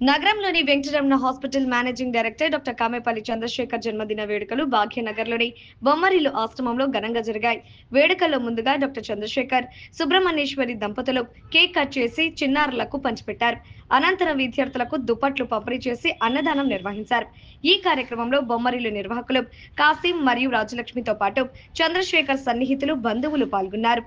నగరంలోని Venkataramana hospital managing director doctor Kamepalli Chandrasekhar జన్మదిన వేడుకలు భాగ్యనగర్లోని బొమ్మరిల్లు ఆశ్రమంలో ఘనంగా జరిగాయి. వేడుకల్లో ముందుగా డాక్టర్ చంద్రశేఖర్, సుబ్రహ్మణ్యేశ్వరి దంపతులు కేక్ కట్ చేసి చిన్నారులకు పంచిపెట్టారు. అనంతరం విద్యార్థులకు దుప్పట్లు పంపిణీ చేసి అన్నదానం నిర్వహించారు. ఈ కార్యక్రమంలో బొమ్మరిల్లు నిర్వాహకులు కాసిం మరియు రాజలక్ష్మితో పాటు చంద్రశేఖర్ సన్నిహితులు, బంధువులు పాల్గొన్నారు.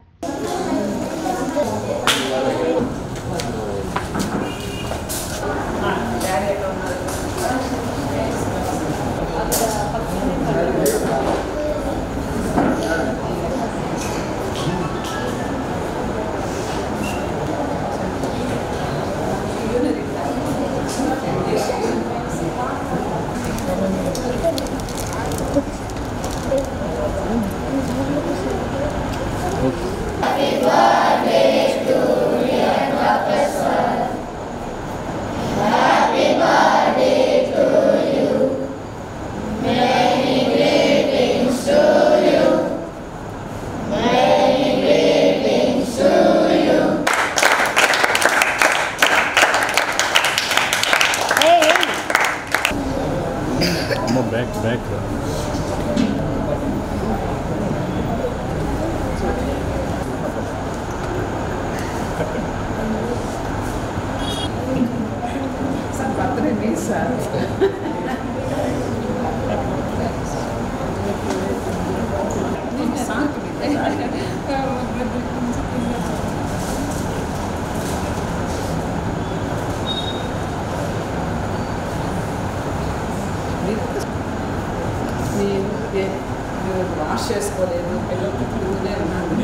back. Some birthday means wash చేసుకోలేదు పిల్లలే ఉన్నాను.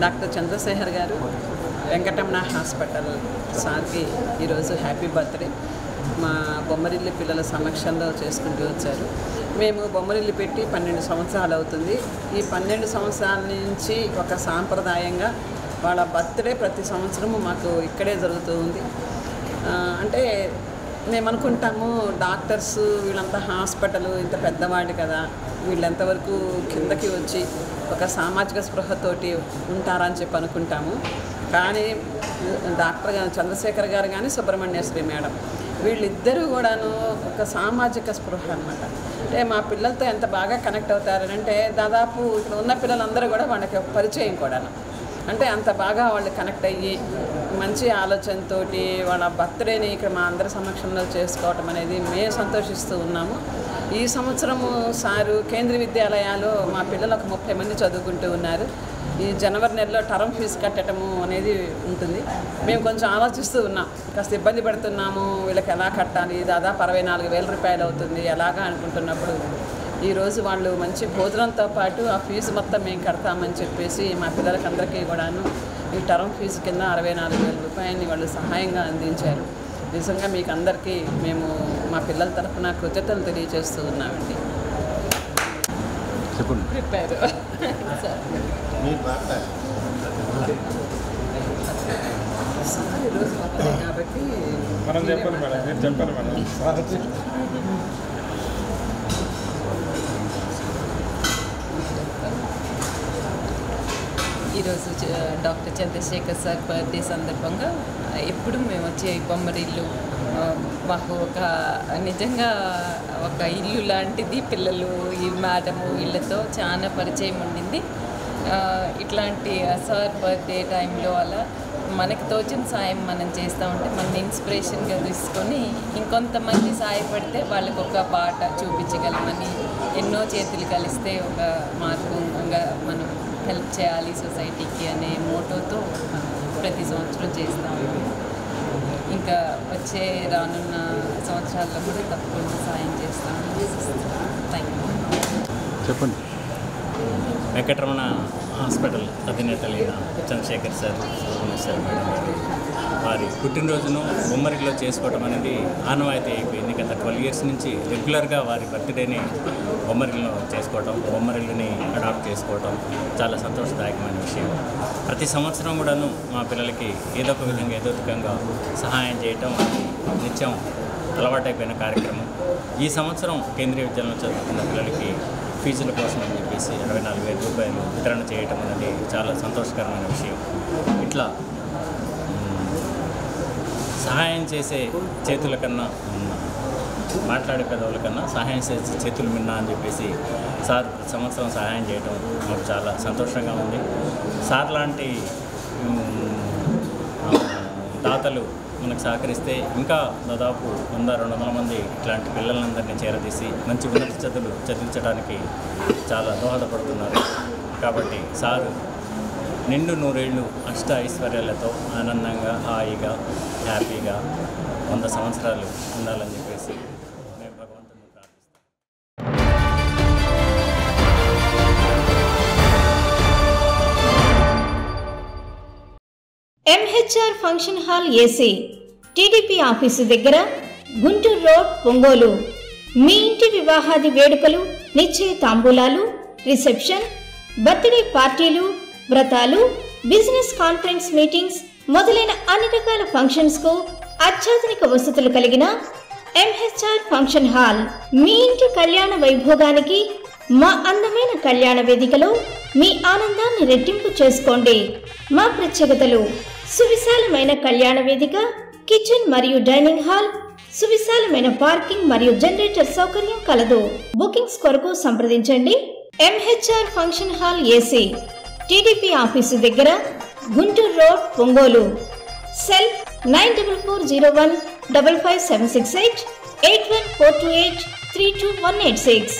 డాక్టర్ చంద్రశేఖర్ గారు వెంకటరమణ హాస్పిటల్ సార్కి ఈరోజు హ్యాపీ బర్త్డే మా బొమ్మరిల్లి పిల్లల సమక్షంలో చేసుకుంటూ వచ్చారు. మేము బొమ్మరిల్లి పెట్టి 12 సంవత్సరాలు అవుతుంది. ఈ 12 సంవత్సరాల నుంచి ఒక సాంప్రదాయంగా వాళ్ళ బర్త్డే ప్రతి సంవత్సరము మాకు ఇక్కడే జరుగుతూ ఉంది. అంటే మేము అనుకుంటాము డాక్టర్స్ వీళ్ళంతా హాస్పిటల్ ఇంత పెద్దవాళ్ళు కదా, వీళ్ళు ఎంతవరకు కిందకి వచ్చి ఒక సామాజిక స్పృహతోటి ఉంటారని చెప్పి అనుకుంటాము. కానీ డాక్టర్ చంద్రశేఖర్ గారు కానీ సుబ్రహ్మణ్యేశ్వరి మేడం వీళ్ళిద్దరూ కూడాను ఒక సామాజిక స్పృహ అనమాట. అంటే మా పిల్లలతో ఎంత బాగా కనెక్ట్ అవుతారంటే దాదాపు ఇక్కడ ఉన్న పిల్లలందరూ కూడా వాళ్ళకి పరిచయం కూడాను. అంటే అంత బాగా వాళ్ళు కనెక్ట్ అయ్యి మంచి ఆలోచనతో వాళ్ళ బర్త్డేని ఇక్కడ మా అందరి సమక్షంలో చేసుకోవటం అనేది మేము సంతోషిస్తూ ఉన్నాము. ఈ సంవత్సరము సారు కేంద్రీయ విద్యాలయాలు మా పిల్లలు ఒక 30 మంది చదువుకుంటూ ఉన్నారు. ఈ జనవరి నెలలో టర్మ్ ఫీజు కట్టడము అనేది ఉంటుంది. మేము కొంచెం ఆలోచిస్తూ ఉన్నాం, కాస్త ఇబ్బంది పడుతున్నాము, వీళ్ళకి ఎలా కట్టాలి, దాదాపు 64,000 రూపాయలు అవుతుంది ఎలాగా అనుకుంటున్నప్పుడు ఈరోజు వాళ్ళు మంచి భోజనంతో పాటు ఆ ఫీజు మొత్తం మేము కడతామని చెప్పేసి మా పిల్లలకి అందరికీ కూడాను ఈ టర్మ్ ఫీజు కింద 64,000 రూపాయలని వాళ్ళు సహాయంగా అందించారు. నిజంగా మీకు అందరికీ మేము మా పిల్లల తరఫున కృతజ్ఞతలు తెలియజేస్తూ ఉన్నామండి. ప్రిపేర్ ఈరోజు బర్త్డే కాబట్టి మనం చెప్పాలి మేడం, మీరు చెప్పాలి మేడం. ఈరోజు డాక్టర్ చంద్రశేఖర్ సార్ బర్త్డే సందర్భంగా ఎప్పుడు మేము వచ్చే బొమ్మరిల్లు మాకు ఒక నిజంగా ఒక ఇల్లు లాంటిది. పిల్లలు ఈ మేడము వీళ్ళతో చాలా పరిచయం ఉండింది. ఇట్లాంటి సార్ బర్త్డే టైంలో అలా మనకు తోచిన సాయం మనం చేస్తూ ఉంటే మన ఇన్స్పిరేషన్గా తీసుకొని ఇంకొంతమంది సహాయపడితే వాళ్ళకు ఒక బాట చూపించగలమని, ఎన్నో చేతులు కలిస్తే ఒక మార్గంగా మనం హెల్ప్ చేయాలి సొసైటీకి అనే మోటోతో ప్రతి సంవత్సరం చేస్తాము. ఇంకా వచ్చే రానున్న సంవత్సరాల్లో కూడా తప్పకుండా సాయం చేస్తాము. Thank you. చెప్పండి. వెంకటరమణ హాస్పిటల్ అధినేతలైన చంద్రశేఖర్ సార్, సార్ మేడం వారి పుట్టినరోజును బొమ్మరిలో చేసుకోవడం అనేది ఆనవాయితీ అయిపోయింది. గత 12 years నుంచి రెగ్యులర్గా వారి బర్త్డేని బొమ్మరిలో చేసుకోవటం, బొమ్మరిల్లుని అడాప్ట్ చేసుకోవటం చాలా సంతోషదాయకమైన విషయం. ప్రతి సంవత్సరం కూడాను మా పిల్లలకి ఏదో ఒక విధంగా ఏదో విధంగా సహాయం చేయటం నిత్యం అలవాటైపోయిన కార్యక్రమం. ఈ సంవత్సరం కేంద్రీయ విద్యాలయంలో చదువుతున్న పిల్లలకి ఫీజుల కోసం అని చెప్పేసి 64,000 రూపాయలు వితరణ చేయటం అనేది చాలా సంతోషకరమైన విషయం. ఇట్లా సహాయం చేసే చేతుల కన్నా, మాట్లాడే పెదవుల కన్నా సహాయం చేసే చేతులు మిన్నా అని చెప్పేసి సార్ సంవత్సరం సహాయం చేయడం మాకు చాలా సంతోషంగా ఉంది. సార్ లాంటి దాతలు మనకు సహకరిస్తే ఇంకా దాదాపు 100-200 మంది ఇట్లాంటి పిల్లలందరినీ చేరదీసి మంచి ఉన్నత చదువులు చదివించడానికి చాలా దోహదపడుతున్నారు. కాబట్టి సారు నిండు 100 ఏళ్ళు అష్ట ఐశ్వర్యాలతో ఆనందంగా, హాయిగా, హ్యాపీగా 100 సంవత్సరాలు ఉండాలని చెప్పేసి మేము భగవంతుని ప్రార్థిస్తాం. MHR function hall AC, TDP office దగ్గర, గుంటూరు రోడ్, ఒంగోలు. మీ ఇంటి వివాహాది వేడుకలు, నిశ్చయ తాంబూలాలు, రిసెప్షన్, బర్త్డే పార్టీలు, వ్రతాలు, బిజినెస్ కాన్ఫరెన్స్ మీటింగ్స్ మొదలైన అన్ని రకాల ఫంక్షన్స్ కు అత్యాధునిక వసతులు కలిగిన ఎంహెచ్ఆర్ ఫంక్షన్ హాల్ మీ ఇంటి కళ్యాణ వైభోగానికి మా అందమైన కళ్యాణ వేదికలో మీ ఆనందాన్ని రెట్టింపు చేసుకోండి. మా ప్రత్యేకతలు: సువిశాలమైన కళ్యాణ వేదిక, కిచెన్ మరియు డైనింగ్ హాల్, సువిశాలమైన పార్కింగ్ మరియు జనరేటర్ సౌకర్యం కలదు. బుకింగ్స్ కొరకు సంప్రదించండి. MHR function hall AC, TDP office దగ్గర, గుంటూరు రోడ్, ఒంగోలు. సెల్ 9440155768 8142832186.